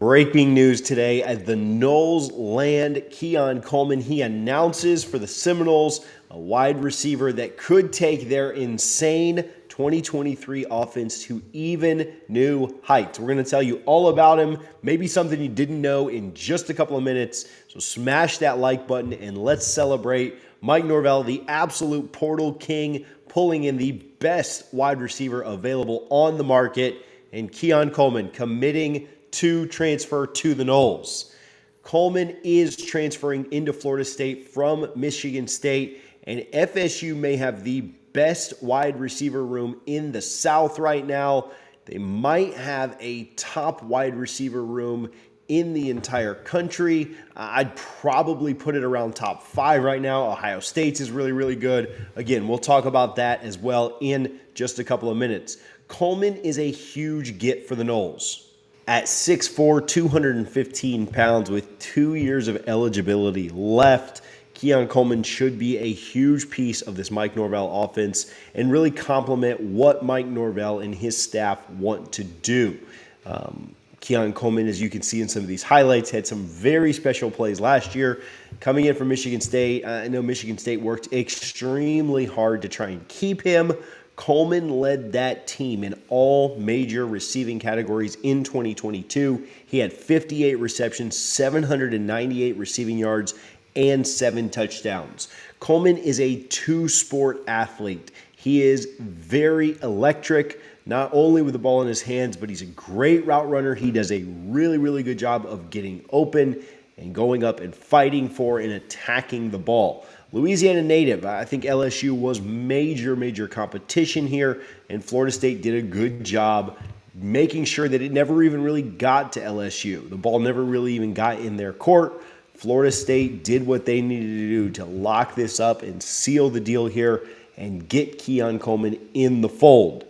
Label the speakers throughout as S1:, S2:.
S1: Breaking news today as the Noles land Keon Coleman. He announces for the Seminoles a wide receiver that could take their insane 2023 offense to even new heights. We're going to tell you all about him, maybe something you didn't know in just a couple of minutes. So smash that like button and let's celebrate Mike Norvell, the absolute portal king, pulling in the best wide receiver available on the market, and Keon Coleman committing to transfer to the Noles. Coleman is transferring into Florida State from Michigan State, and FSU may have the best wide receiver room in the South right now. They might have a top wide receiver room in the entire country. I'd probably put it around top 5 right now. Ohio State's is really, really good. Again, we'll talk about that as well in just a couple of minutes. Coleman is a huge get for the Noles. At 6'4", 215 pounds with 2 years of eligibility left, Keon Coleman should be a huge piece of this Mike Norvell offense and really complement what Mike Norvell and his staff want to do. Keon Coleman, as you can see in some of these highlights, had some very special plays last year. Coming in from Michigan State, I know Michigan State worked extremely hard to try and keep him. Coleman led that team in all major receiving categories in 2022. He had 58 receptions, 798 receiving yards, and 7 touchdowns. Coleman is a two-sport athlete. He is very electric, not only with the ball in his hands, but he's a great route runner. He does a really, really good job of getting open and going up and fighting for and attacking the ball. Louisiana native, I think LSU was major competition here, and Florida State did a good job making sure that it never even really got to LSU. The ball never really even got in their court. Florida State did what they needed to do to lock this up and seal the deal here and get Keon Coleman in the fold.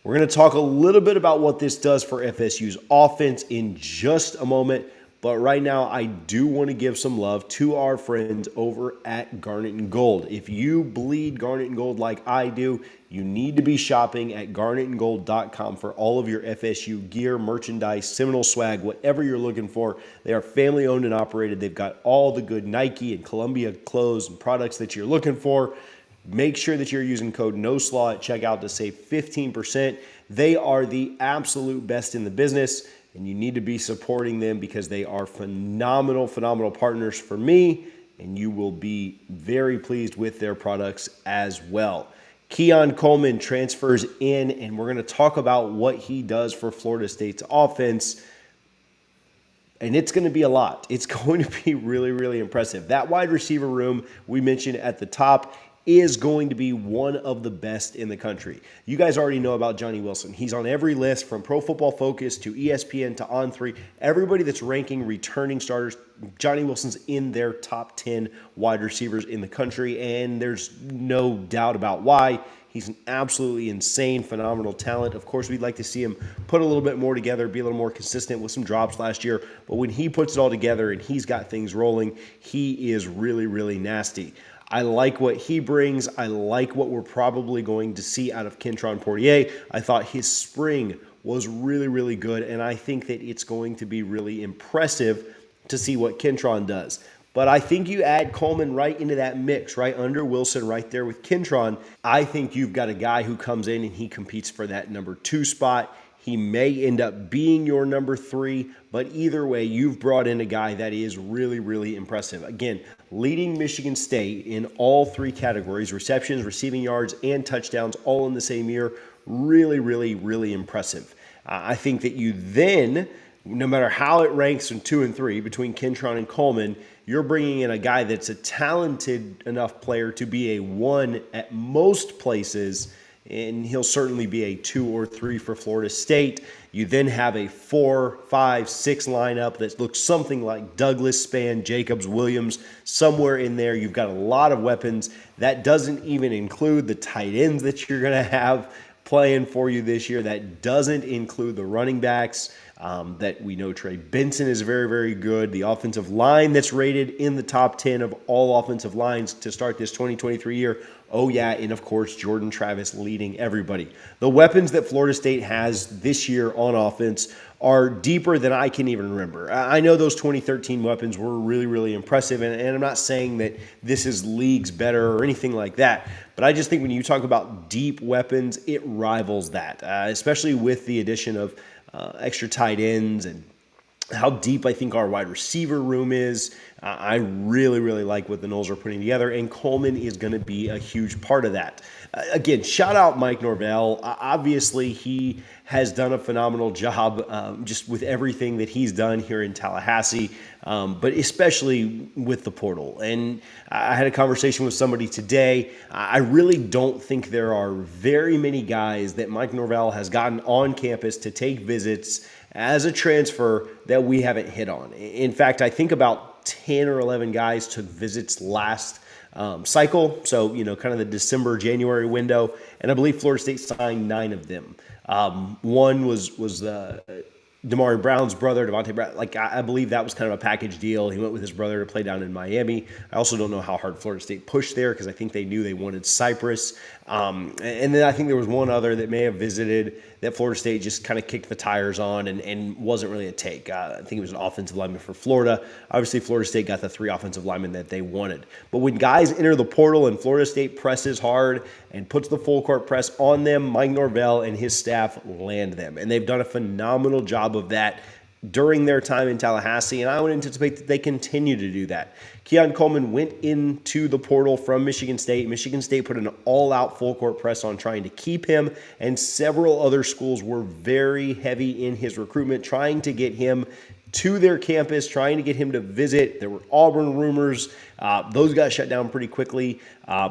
S1: We're going to talk a little bit about what this does for FSU's offense in just a moment. But right now, I do want to give some love to our friends over at Garnet and Gold. If you bleed Garnet and Gold like I do, you need to be shopping at garnetandgold.com for all of your FSU gear, merchandise, Seminole swag, whatever you're looking for. They are family owned and operated. They've got all the good Nike and Columbia clothes and products that you're looking for. Make sure that you're using code NOSLAW at checkout to save 15%. They are the absolute best in the business, and you need to be supporting them because they are phenomenal partners for me, and you will be very pleased with their products as well. Keon Coleman transfers in, and we're going to talk about what he does for Florida State's offense, and it's going to be a lot. It's going to be really impressive. That wide receiver room we mentioned at the top is going to be one of the best in the country. You guys already know about Johnny Wilson. He's on every list from Pro Football Focus to ESPN to On3. Everybody that's ranking returning starters, Johnny Wilson's in their top 10 wide receivers in the country, and there's no doubt about why. He's an absolutely insane, phenomenal talent. Of course, we'd like to see him put a little bit more together, be a little more consistent with some drops last year. But when he puts it all together and he's got things rolling, he is really nasty. I like what he brings. I like what we're probably going to see out of Kentron Portier. I thought his spring was really good, and I think that it's going to be really impressive to see what Kentron does. But I think you add Coleman right into that mix, right under Wilson, right there with Kentron. I think you've got a guy who comes in and he competes for that number 2 spot. He may end up being your number 3, but either way, you've brought in a guy that is really impressive. Again, leading Michigan State in all 3 categories, receptions, receiving yards, and touchdowns, all in the same year. Really impressive. I think that you then, no matter how it ranks in 2 and 3 between Kentron and Coleman, you're bringing in a guy that's a talented enough player to be a 1 at most places, and he'll certainly be a 2 or 3 for Florida State. You then have a 4, 5, 6 lineup that looks something like Douglas, Spann, Jacobs, Williams, somewhere in there. You've got a lot of weapons. That doesn't even include the tight ends that you're going to have playing for you this year. That doesn't include the running backs that we know Trey Benson is very good. The offensive line that's rated in the top 10 of all offensive lines to start this 2023 year. Oh, yeah, and of course, Jordan Travis leading everybody. The weapons that Florida State has this year on offense are deeper than I can even remember. I know those 2013 weapons were really, really impressive, and I'm not saying that this is leagues better or anything like that, but I just think when you talk about deep weapons, it rivals that, especially with the addition of extra tight ends and how deep I think our wide receiver room is. I really, really like what the Noles are putting together, and Coleman is going to be a huge part of that. Again, shout out Mike Norvell. Obviously, he has done a phenomenal job just with everything that he's done here in Tallahassee, but especially with the portal. And I had a conversation with somebody today. I really don't think there are very many guys that Mike Norvell has gotten on campus to take visits as a transfer that we haven't hit on. In fact, I think about 10 or 11 guys took visits last cycle, so kind of the December, January window, and I believe Florida State signed 9 of them. One was Damari Brown's brother, Devontae Brown. I believe that was kind of a package deal. He went with his brother to play down in Miami. I also don't know how hard Florida State pushed there because I think they knew they wanted Cypress. And then I think there was one other that may have visited that Florida State just kind of kicked the tires on and wasn't really a take. I think it was an offensive lineman for Florida. Obviously, Florida State got the 3 offensive linemen that they wanted. But when guys enter the portal and Florida State presses hard and puts the full court press on them, Mike Norvell and his staff land them. And they've done a phenomenal job of that during their time in Tallahassee, and I would anticipate that they continue to do that. Keon Coleman went into the portal from Michigan State. Michigan State put an all-out full-court press on trying to keep him, and several other schools were very heavy in his recruitment, trying to get him to their campus, trying to get him to visit. There were Auburn rumors. Those got shut down pretty quickly.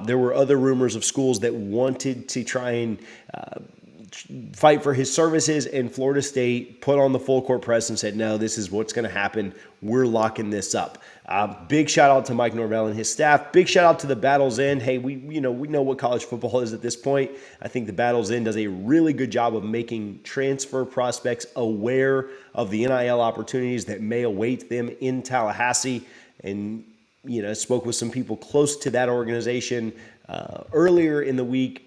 S1: There were other rumors of schools that wanted to try and fight for his services, and Florida State put on the full court press and said, no, this is what's going to happen. We're locking this up. Big shout out to Mike Norvell and his staff. Big shout out to the Battle's End. Hey, we know what college football is at this point. I think the Battle's End does a really good job of making transfer prospects aware of the NIL opportunities that may await them in Tallahassee. And I spoke with some people close to that organization earlier in the week,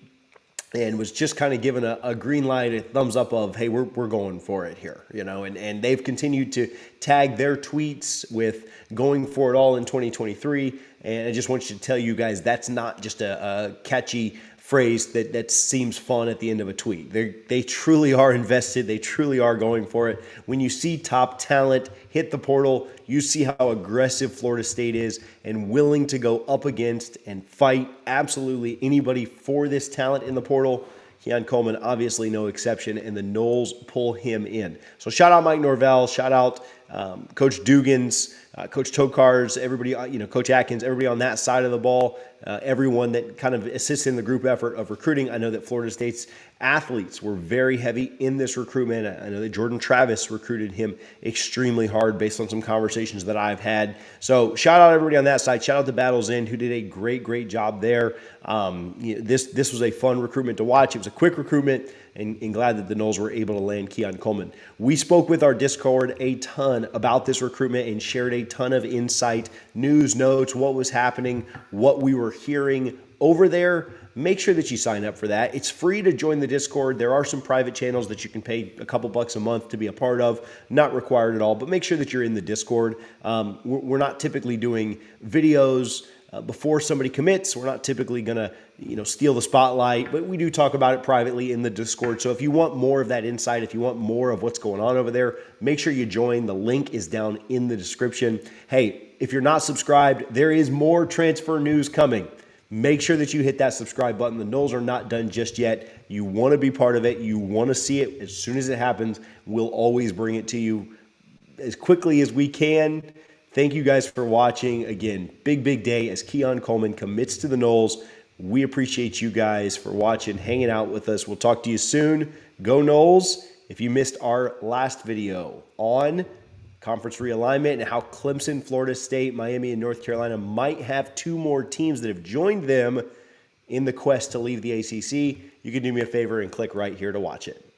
S1: and was just kind of given a green light, a thumbs up of, hey, we're going for it here, and they've continued to tag their tweets with going for it all in 2023. And I just want you to tell you guys, that's not just a catchy phrase that seems fun at the end of a tweet. They truly are invested. They truly are going for it. When you see top talent hit the portal, you see how aggressive Florida State is and willing to go up against and fight absolutely anybody for this talent in the portal. Keon Coleman, obviously no exception, and the Noles pull him in. So shout out Mike Norvell, shout out Coach Dugans, Coach Tokars, everybody, Coach Atkins, everybody on that side of the ball, everyone that kind of assists in the group effort of recruiting. I know that Florida State's athletes were very heavy in this recruitment. I know that Jordan Travis recruited him extremely hard based on some conversations that I've had. So shout out everybody on that side. Shout out to Battle's End, who did a great job there. This was a fun recruitment to watch. It was a quick recruitment, and glad that the Noles were able to land Keon Coleman. We spoke with our Discord a ton about this recruitment and shared a ton of insight, news, notes, what was happening, what we were hearing over there. Make sure that you sign up for that. It's free to join the Discord. There are some private channels that you can pay a couple bucks a month to be a part of. Not required at all, but make sure that you're in the Discord. We're not typically doing videos before somebody commits. We're not typically going to, steal the spotlight, but we do talk about it privately in the Discord. So if you want more of that insight, if you want more of what's going on over there, make sure you join. The link is down in the description. Hey, if you're not subscribed, there is more transfer news coming. Make sure that you hit that subscribe button. The Noles are not done just yet. You want to be part of it. You want to see it. As soon as it happens, we'll always bring it to you as quickly as we can. Thank you guys for watching. Again, big day as Keon Coleman commits to the Noles. We appreciate you guys for watching, hanging out with us. We'll talk to you soon. Go Noles. If you missed our last video on conference realignment and how Clemson, Florida State, Miami, and North Carolina might have 2 more teams that have joined them in the quest to leave the ACC, you can do me a favor and click right here to watch it.